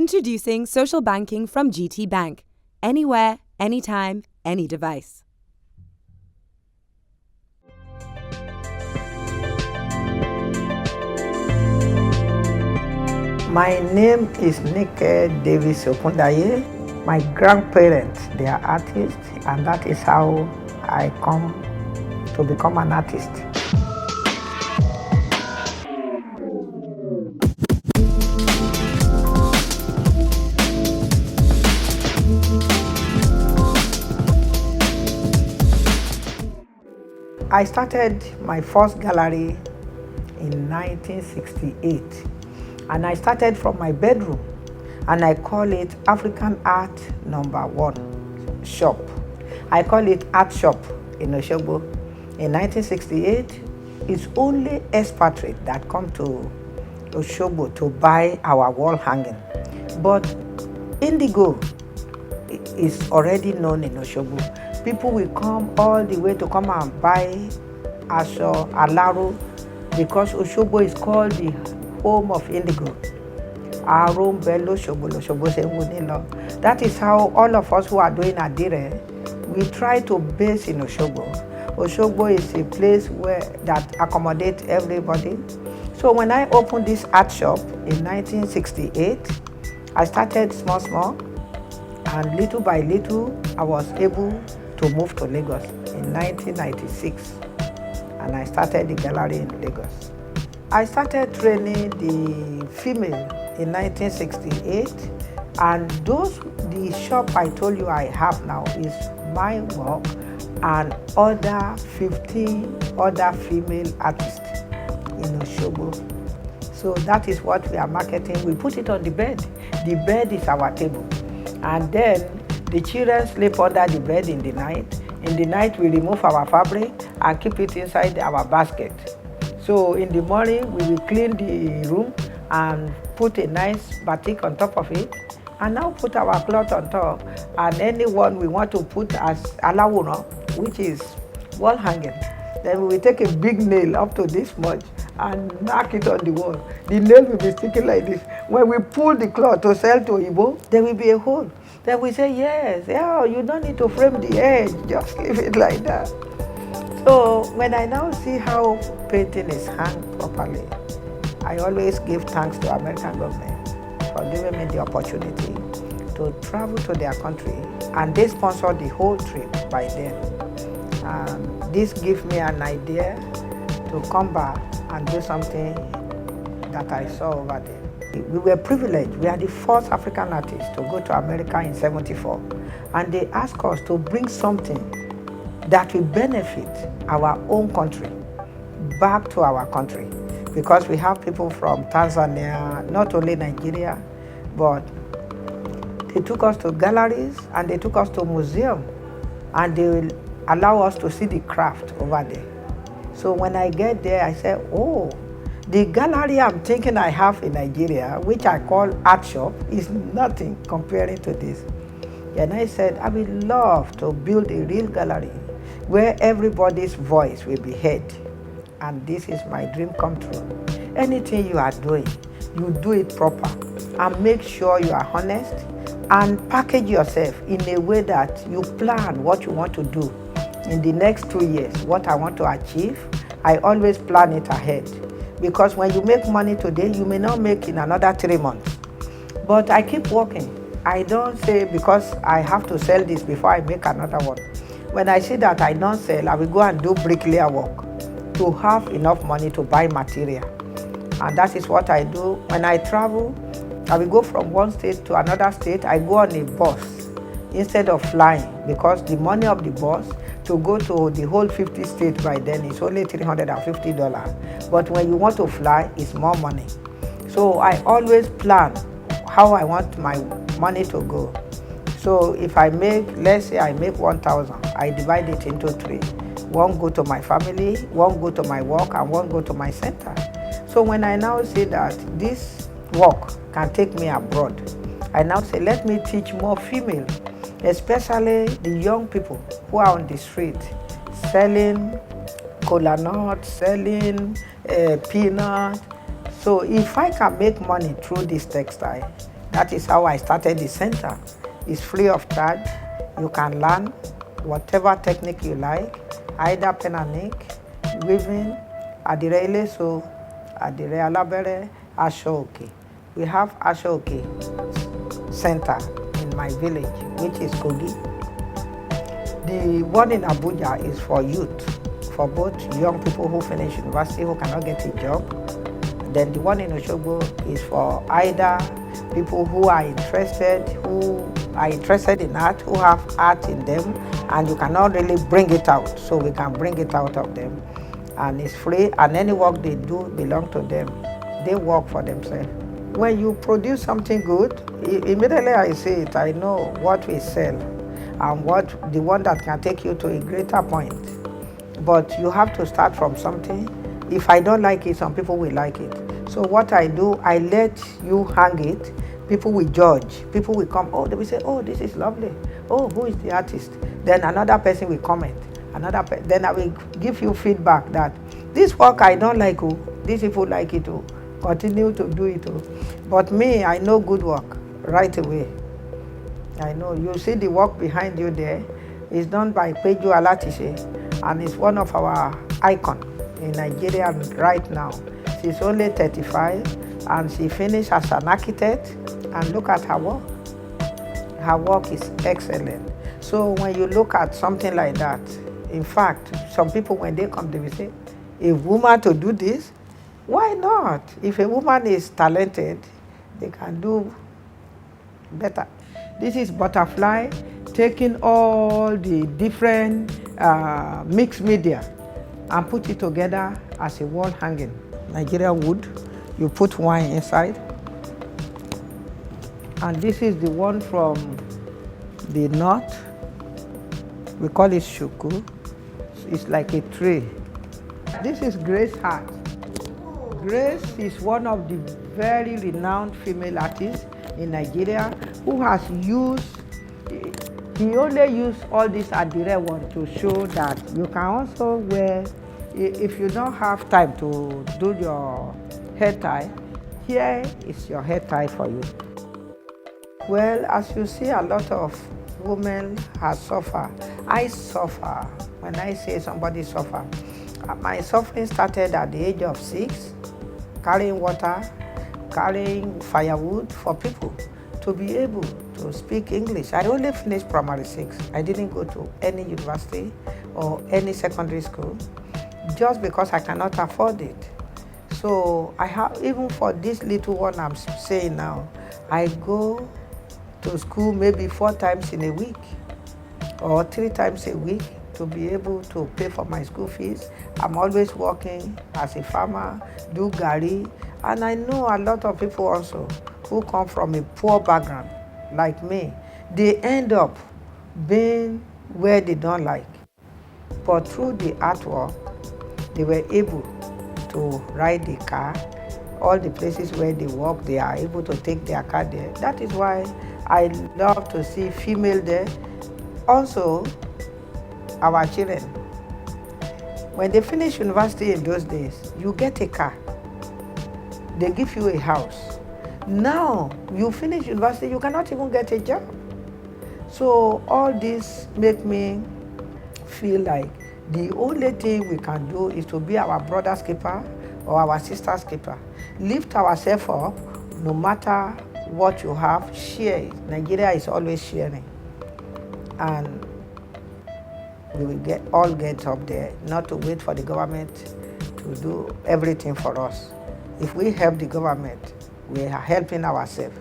Introducing social banking from GT Bank. Anywhere, anytime, any device. My name is Davies-Okundaye. My grandparents, they are artists, and that is how I come to become an artist. I started my first gallery in 1968, and I started from my bedroom, and I call it African Art #1 shop. I call it Art Shop in Osogbo. In 1968, it's only expatriates that come to Osogbo to buy our wall hanging. But indigo is already known in Osogbo. People will come all the way to come and buy aso alaro because Osogbo is called the home of indigo. That is how all of us who are doing ADIRE, we try to base in Osogbo. Osogbo is a place that accommodates everybody. So when I opened this art shop in 1968, I started small, and little by little, I was able to move to Lagos in 1996, and I started the gallery in Lagos. I started training the female in 1968, and the shop I told you I have now is my work and 15 other female artists in Osogbo. So that is what we are marketing. We put it on the bed. The bed is our table. And then the children sleep under the bed in the night. In the night, we remove our fabric and keep it inside our basket. So in the morning, we will clean the room and put a nice batik on top of it, and now put our cloth on top. And anyone we want to put as alawura, which is wall hanging, then we will take a big nail up to this much and knock it on the wall. The nail will be sticking like this. When we pull the cloth to sell to Igbo, there will be a hole. Then we say, yes, yeah, you don't need to frame the edge, just leave it like that. So when I now see how painting is hung properly, I always give thanks to American government for giving me the opportunity to travel to their country, and they sponsor the whole trip by then. This gives me an idea to come back and do something that I saw over there. We were privileged. We are the first African artists to go to America in '74, and they asked us to bring something that will benefit our own country back to our country, because we have people from Tanzania, not only Nigeria, but they took us to galleries and they took us to museums, and they will allow us to see the craft over there. So when I get there, I say, oh, the gallery I'm thinking I have in Nigeria, which I call art shop, is nothing comparing to this. And I said, I would love to build a real gallery where everybody's voice will be heard. And this is my dream come true. Anything you are doing, you do it proper, and make sure you are honest, and package yourself in a way that you plan what you want to do in the next 2 years, what I want to achieve. I always plan it ahead, because when you make money today, you may not make in another 3 months. But I keep working. I don't say because I have to sell this before I make another one. When I see that I don't sell, I will go and do bricklayer work to have enough money to buy material. And that is what I do. When I travel, I will go from one state to another state. I go on a bus instead of flying, because the money of the bus to go to the whole 50 states by then is only $350. But when you want to fly, it's more money. So I always plan how I want my money to go. So if I make, let's say I make 1,000, I divide it into 3. One go to my family, one go to my work, and one go to my center. So when I now see that this work can take me abroad, I now say, let me teach more female, especially the young people who are on the street selling cola nuts, selling peanuts. So if I can make money through this textile, That is how I started the center. It's free of charge. You can learn whatever technique you like, either pen and ink, weaving, ADIRE Eleso, ADIRE Alabere, Aso-Oke. We have Aso-Oke Center in my village, which is Kogi. The one in Abuja is for youth, for both young people who finish university who cannot get a job. Then the one in Osogbo is for either people who are interested in art, who have art in them, and you cannot really bring it out. So we can bring it out of them. And it's free, and any work they do belong to them. They work for themselves. When you produce something good, immediately I see it, I know what we sell and what the one that can take you to a greater point. But you have to start from something. If I don't like it, some people will like it. So what I do, I let you hang it. People will judge. People will come, oh, they will say, oh, this is lovely. Oh, who is the artist? Then another person will comment. Then I will give you feedback that this work I don't like, oh, these people like it, oh. Continue to do it, oh. But me, I know good work right away. I know. You see the work behind you there is done by Peju Alatise, and it's one of our icons in Nigeria right now. She's only 35, and she finished as an architect, and look at her work. Her work is excellent. So when you look at something like that, in fact, some people when they come, they will say, a woman to do this? Why not? If a woman is talented, they can do better. This is butterfly, taking all the different mixed media and put it together as a wall hanging. Nigerian wood, you put wine inside. And this is the one from the north. We call it shuku. It's like a tree. This is Grace Hart. Grace is one of the very renowned female artists in Nigeria who has used, he only used all this ADIRE one to show that you can also wear, if you don't have time to do your hair tie, here is your hair tie for you. Well, as you see, a lot of women have suffered. I suffer. When I say somebody suffer, my suffering started at the age of 6, carrying water, carrying firewood for people to be able to speak English. I only finished primary 6. I didn't go to any university or any secondary school just because I cannot afford it. So I have, even for this little one I'm saying now, I go to school maybe 4 times in a week or 3 times a week to be able to pay for my school fees. I'm always working as a farmer, do gari, and I know a lot of people also who come from a poor background like me. They end up being where they don't like. But through the artwork, they were able to ride the car. All the places where they work, they are able to take their car there. That is why I love to see female there. Also, our children, when they finish university in those days, you get a car. They give you a house. Now, you finish university, you cannot even get a job. So all this make me feel like the only thing we can do is to be our brother's keeper or our sister's keeper. Lift ourselves up, no matter what you have, share it. Nigeria is always sharing. And we will all get up there, not to wait for the government to do everything for us. If we help the government, we are helping ourselves.